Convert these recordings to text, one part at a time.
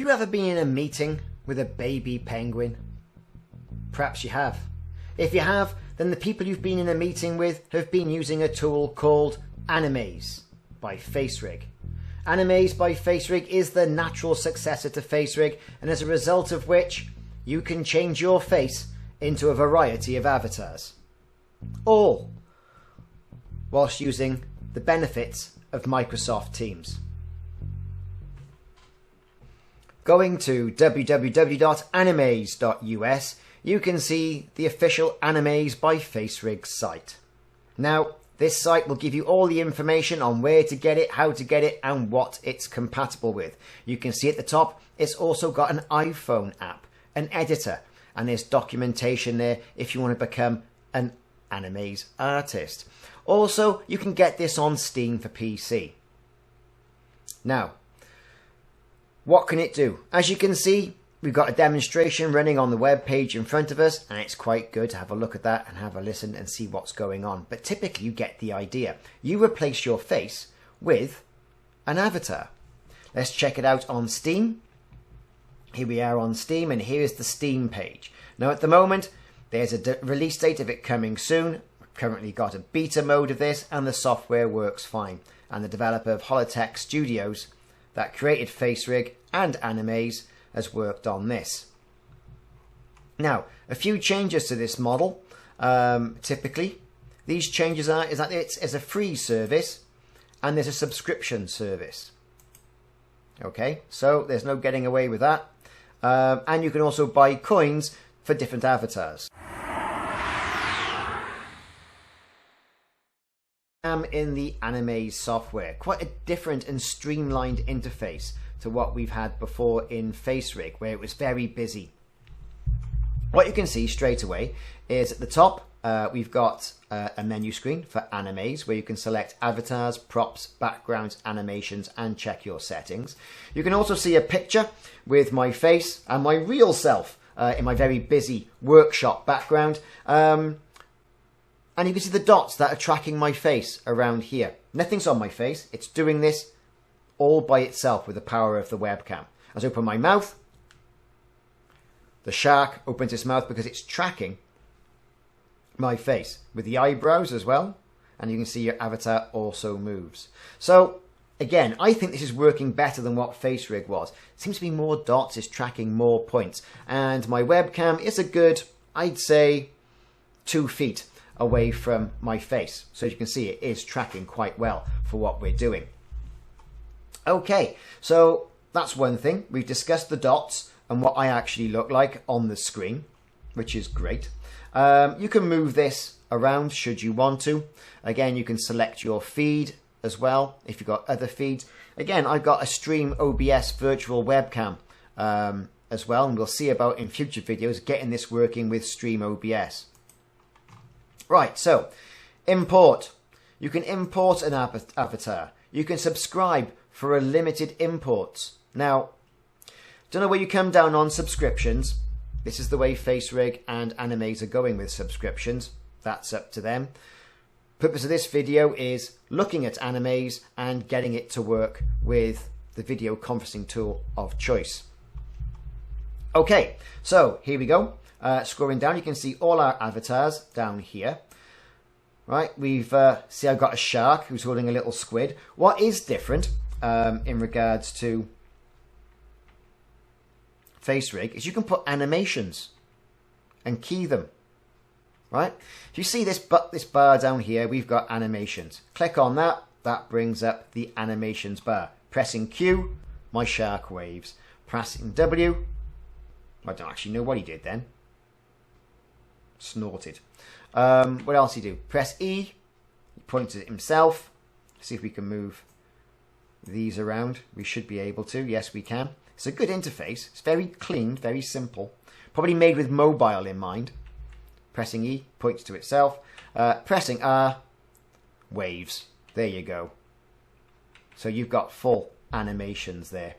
you ever been in a meeting with a baby penguin? Perhaps you have. If you have, then the people you've been in a meeting with have been using a tool called Animaze by Facerig. Animaze by Facerig is the natural successor to Facerig, and as a result of which you can change your face into a variety of avatars. All whilst using the benefits of Microsoft Teams. Going to www.animaze.us, you can see the official Animaze by Facerig site. Now, this site will give you all the information on where to get it, how to get it, and what it's compatible with. You can see at the top, it's also got an iPhone app, an editor, and there's documentation there if you want to become an Animaze artist. Also, you can get this on Steam for PC. Now, what can it do? As you can see, we've got a demonstration running on the web page in front of us, and it's quite good to have a look at that and have a listen and see what's going on. But typically you get the idea. You replace your face with an avatar. Let's check it out on Steam. Here we are on Steam, and here's the Steam page. Now at the moment, there's a release date of it coming soon. We've currently got a beta mode of this, and the software works fine. And the developer of Holotech Studios that created Facerig and Animaze has worked on this. Now, a few changes to this model. Typically, these changes is that it's a free service and there's a subscription service. Okay, so there's no getting away with that. And you can also buy coins for different avatars. In the Animaze software, quite a different and streamlined interface to what we've had before in Facerig, where it was very busy. What you can see straight away is at the top we've got a menu screen for Animaze, where you can select avatars, props, backgrounds, animations, and check your settings. You can also see a picture with my face and my real self in my very busy workshop background. And you can see the dots that are tracking my face around here. Nothing's on my face. It's doing this all by itself with the power of the webcam. As I open my mouth, the shark opens its mouth because it's tracking my face with the eyebrows as well. And you can see your avatar also moves. So again, I think this is working better than what Facerig was. It seems to be more dots, it's tracking more points. And my webcam is a good, I'd say, 2 feet away from my face. So as you can see, it is tracking quite well for what we're doing. Okay, so that's one thing. We've discussed the dots and what I actually look like on the screen, which is great. You can move this around should you want to. Again, you can select your feed as well if you've got other feeds. Again, I've got a Stream OBS virtual webcam as well, and we'll see about in future videos getting this working with Stream OBS. Right, so import. You can import an avatar. You can subscribe for a limited imports. Now, don't know where you come down on subscriptions. This is the way Facerig and Animaze are going with subscriptions. That's up to them. Purpose of this video is looking at Animaze and getting it to work with the video conferencing tool of choice. Okay, so here we go. Scrolling down, you can see all our avatars down here. Right, we've see I've got a shark who's holding a little squid. What is different in regards to Facerig is you can put animations and key them. Right, if you see this bar down here, we've got animations. Click on that, that brings up the animations bar. Pressing Q, my shark waves. Pressing W, I don't actually know what he did then. Snorted. What else he do? Press E, he points at himself. See if we can move these around. We should be able to. Yes, we can. It's a good interface. It's very clean, very simple. Probably made with mobile in mind. Pressing E, points to itself. Pressing R, waves. There you go. So you've got full animations there.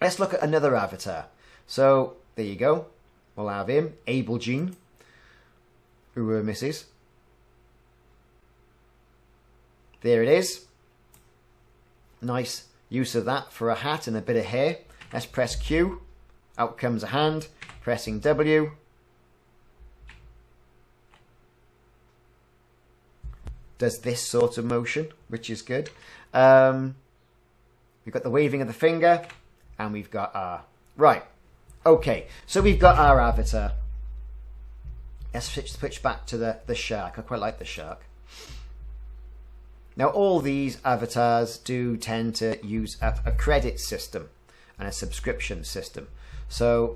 Let's look at another avatar. So there you go. We'll have him, Able Gene, Misses. There it is. Nice use of that for a hat and a bit of hair. Let's press Q. Out comes a hand. Pressing W. Does this sort of motion, which is good. We've got the waving of the finger, and we've got R. Right. Okay, so we've got our avatar. Let's switch back to the shark. I quite like the shark. Now, all these avatars do tend to use a credit system and a subscription system. So,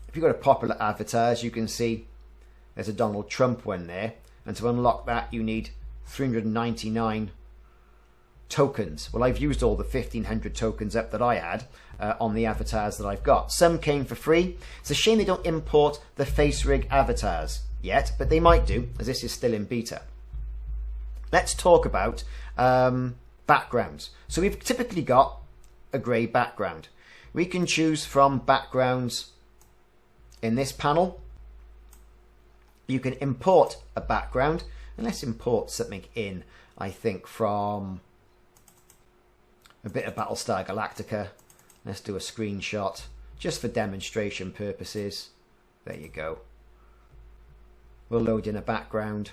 if you've got a popular avatars, you can see there's a Donald Trump one there. And to unlock that, you need 399 tokens. Well, I've used all the 1,500 tokens up that I had on the avatars that I've got. Some came for free. It's a shame they don't import the Facerig avatars yet, but they might do, as this is still in beta. Let's talk about backgrounds. So we've typically got a grey background. We can choose from backgrounds in this panel. You can import a background, and let's import something in, I think, from a bit of Battlestar Galactica. Let's do a screenshot just for demonstration purposes. There you go. We'll load in a background.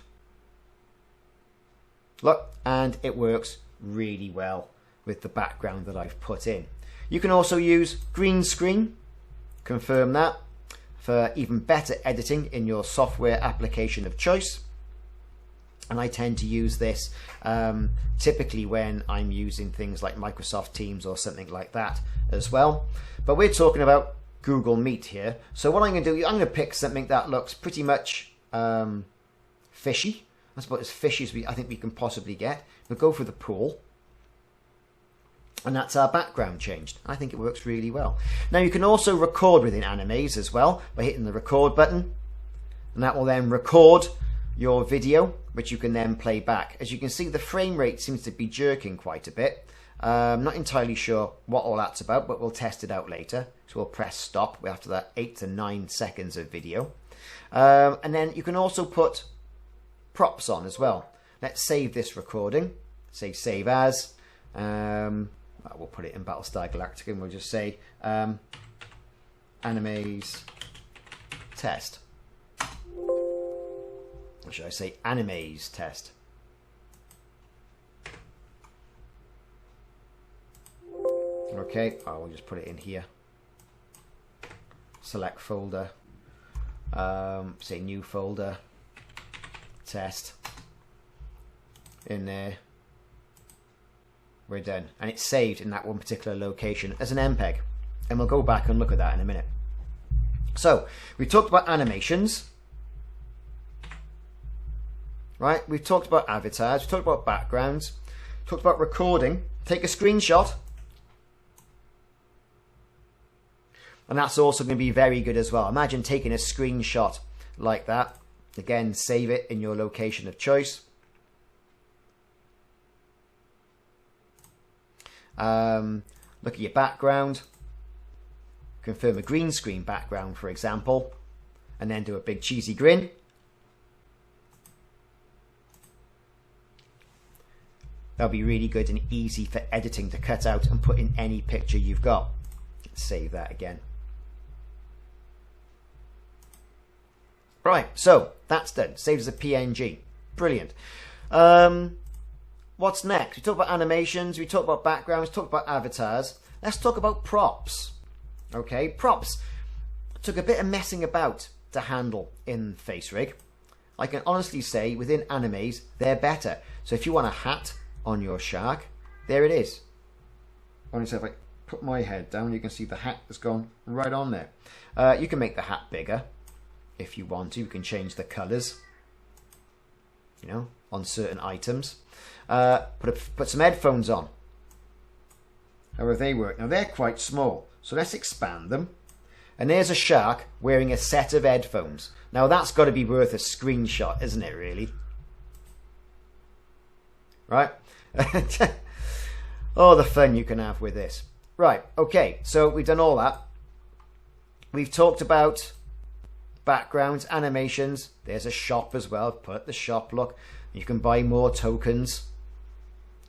Look, and it works really well with the background that I've put in. You can also use green screen, confirm that, for even better editing in your software application of choice. And I tend to use this typically when I'm using things like Microsoft Teams or something like that as well. But we're talking about Google Meet here. So what I'm going to do, I'm going to pick something that looks pretty much fishy. That's about as fishy as I think we can possibly get. We'll go for the pool. And that's our background changed. I think it works really well. Now you can also record within Animaze as well by hitting the record button. And that will then record your video, which you can then play back. As you can see, the frame rate seems to be jerking quite a bit. Not entirely sure what all that's about, but we'll test it out later. So we'll press stop after that 8 to 9 seconds of video. And then you can also put props on as well. Let's save this recording. Say save as. We'll put it in Battlestar Galactica and we'll just say Animaze test. Or should I say Animaze test? Okay, I will just put it in here. Select folder. Say new folder. Test. In there. We're done. And it's saved in that one particular location as an MPEG. And we'll go back and look at that in a minute. So, we talked about animations. Right? We've talked about avatars. We've talked about backgrounds. We've talked about recording. Take a screenshot. And that's also going to be very good as well. Imagine taking a screenshot like that. Again, save it in your location of choice. Look at your background. Confirm a green screen background, for example. And then do a big cheesy grin. That'll be really good and easy for editing to cut out and put in any picture you've got. Let's save that again. Right, so that's done. Saved as a PNG. Brilliant. What's next? We talked about animations, we talked about backgrounds, we talked about avatars. Let's talk about props. Okay, props took a bit of messing about to handle in Facerig. I can honestly say within Animaze, they're better. So if you want a hat on your shark, there it is. Honestly, if I put my head down, you can see the hat has gone right on there. You can make the hat bigger if you want to. You can change the colours, you know, on certain items. Put some headphones on. How do they work? Now they're quite small, so let's expand them. And there's a shark wearing a set of headphones. Now that's got to be worth a screenshot, isn't it, really? Right? Oh, the fun you can have with this. Right, okay, so we've done all that. We've talked about backgrounds, animations. There's a shop as well. Put the shop, look. You can buy more tokens.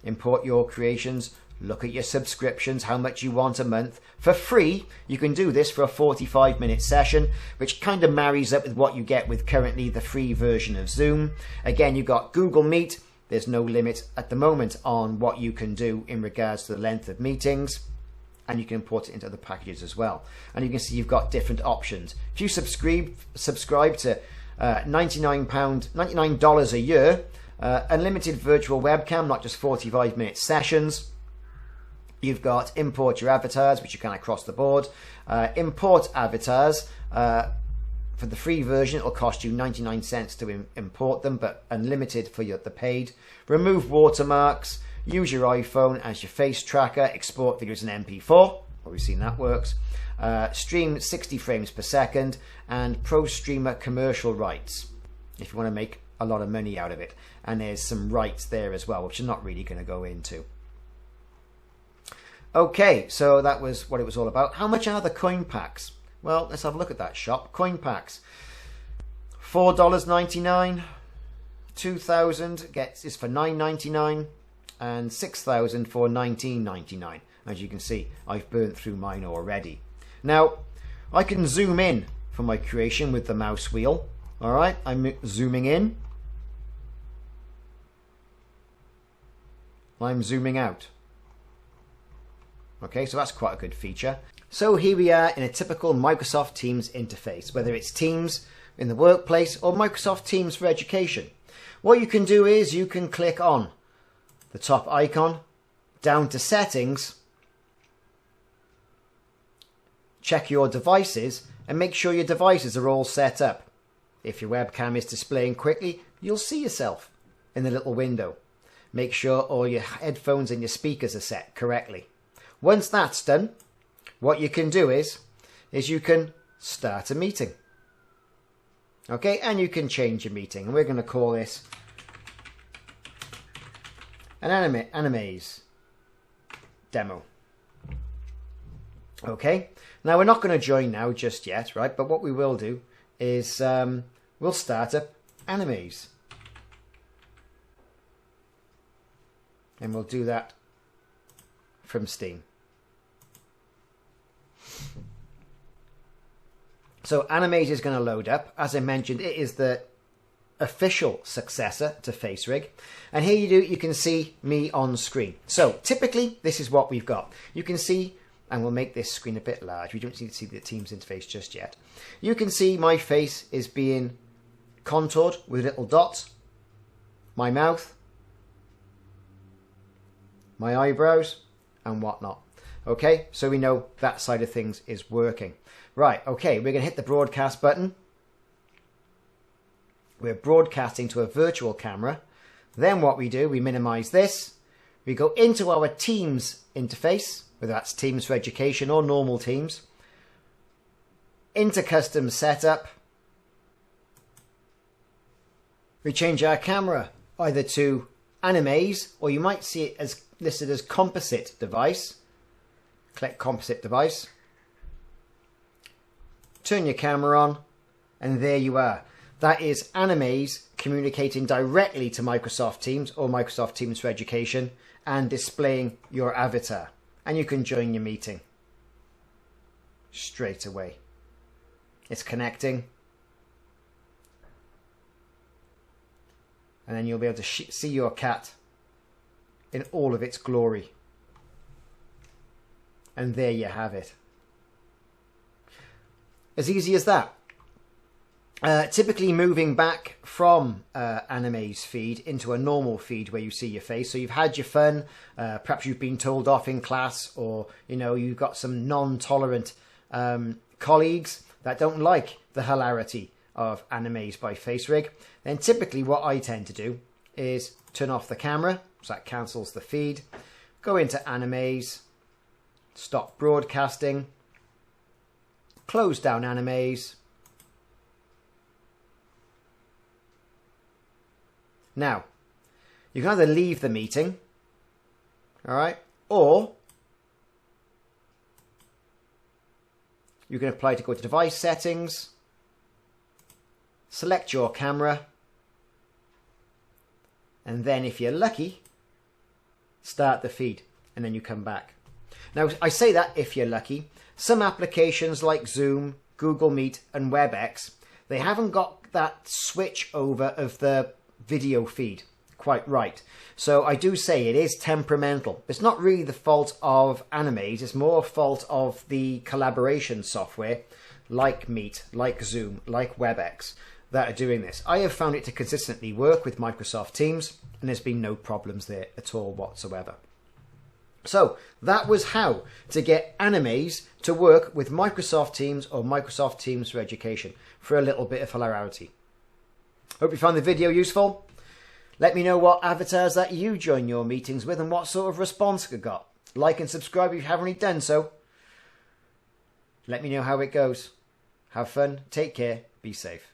Import your creations. look at your subscriptions, how much you want a month. For free, you can do this for a 45-minute session, which kind of marries up with what you get with currently the free version of Zoom. Again, you've got Google Meet. There's no limit at the moment on what you can do in regards to the length of meetings, and you can import it into other packages as well. And you can see you've got different options. If you subscribe to $99 a year, unlimited virtual webcam, not just 45-minute sessions. You've got import your avatars, which you can across the board. Import avatars. For the free version, it'll cost you 99 cents to import them, but unlimited for the paid. Remove watermarks. Use your iPhone as your face tracker. Export videos in MP4. Well, we've seen that works. Stream 60 frames per second. And pro streamer commercial rights, if you want to make a lot of money out of it. And there's some rights there as well, which I'm not really going to go into. Okay, so that was what it was all about. How much are the coin packs? Well, let's have a look at that shop. Coin packs. $4.99. 2,000 is for $9.99. And 6,000 for $19.99. As you can see, I've burnt through mine already. Now, I can zoom in for my creation with the mouse wheel. All right, I'm zooming in. I'm zooming out. Okay, so that's quite a good feature. So here we are in a typical Microsoft Teams interface, whether it's Teams in the workplace or Microsoft Teams for education. What you can do is you can click on the top icon, down to settings, check your devices and make sure your devices are all set up. If your webcam is displaying quickly, you'll see yourself in the little window. Make sure all your headphones and your speakers are set correctly. Once that's done, what you can do is you can start a meeting. Okay, and you can change your meeting. And we're going to call this an Animaze demo. Okay, now we're not going to join now just yet, right? But what we will do is we'll start up Animaze. And we'll do that from Steam. So Animaze is going to load up. As I mentioned, it is the official successor to Facerig. And here you can see me on screen. So typically, this is what we've got. You can see, and we'll make this screen a bit large. We don't need to see the Teams interface just yet. You can see my face is being contoured with little dots. My mouth, my eyebrows, and whatnot. Okay, so we know that side of things is working. Right, okay, we're going to hit the broadcast button. We're broadcasting to a virtual camera. Then what we do, we minimize this. We go into our Teams interface, whether that's Teams for Education or normal Teams. Into custom setup. We change our camera either to Animaze, or you might see it as listed as composite device. Click composite device. Turn your camera on, and there you are. That is Animaze communicating directly to Microsoft Teams or Microsoft Teams for Education and displaying your avatar. And you can join your meeting straight away. It's connecting. And then you'll be able to see your cat in all of its glory. And there you have it. As easy as that. Typically moving back from Animaze feed into a normal feed where you see your face. So you've had your fun, perhaps you've been told off in class, or you've got some non-tolerant colleagues that don't like the hilarity of Animaze by Facerig. Then typically what I tend to do is turn off the camera, so that cancels the feed. Go into Animaze, stop broadcasting, close down Animaze. Now, you can either leave the meeting, all right, or you can apply to go to device settings, select your camera, and then if you're lucky, start the feed. and then you come back. Now, I say that if you're lucky. Some applications like Zoom, Google Meet, and WebEx, they haven't got that switch over of the video feed quite right. So I do say it is temperamental. It's not really the fault of Animaze, it's more a fault of the collaboration software like Meet, like Zoom, like WebEx that are doing this. I have found it to consistently work with Microsoft Teams, and there's been no problems there at all whatsoever. So that was how to get Animaze to work with Microsoft Teams or Microsoft Teams for Education for a little bit of hilarity. Hope you found the video useful. Let me know what avatars that you join your meetings with and what sort of response you got. Like and subscribe if you haven't already done so. Let me know how it goes. Have fun, take care, be safe.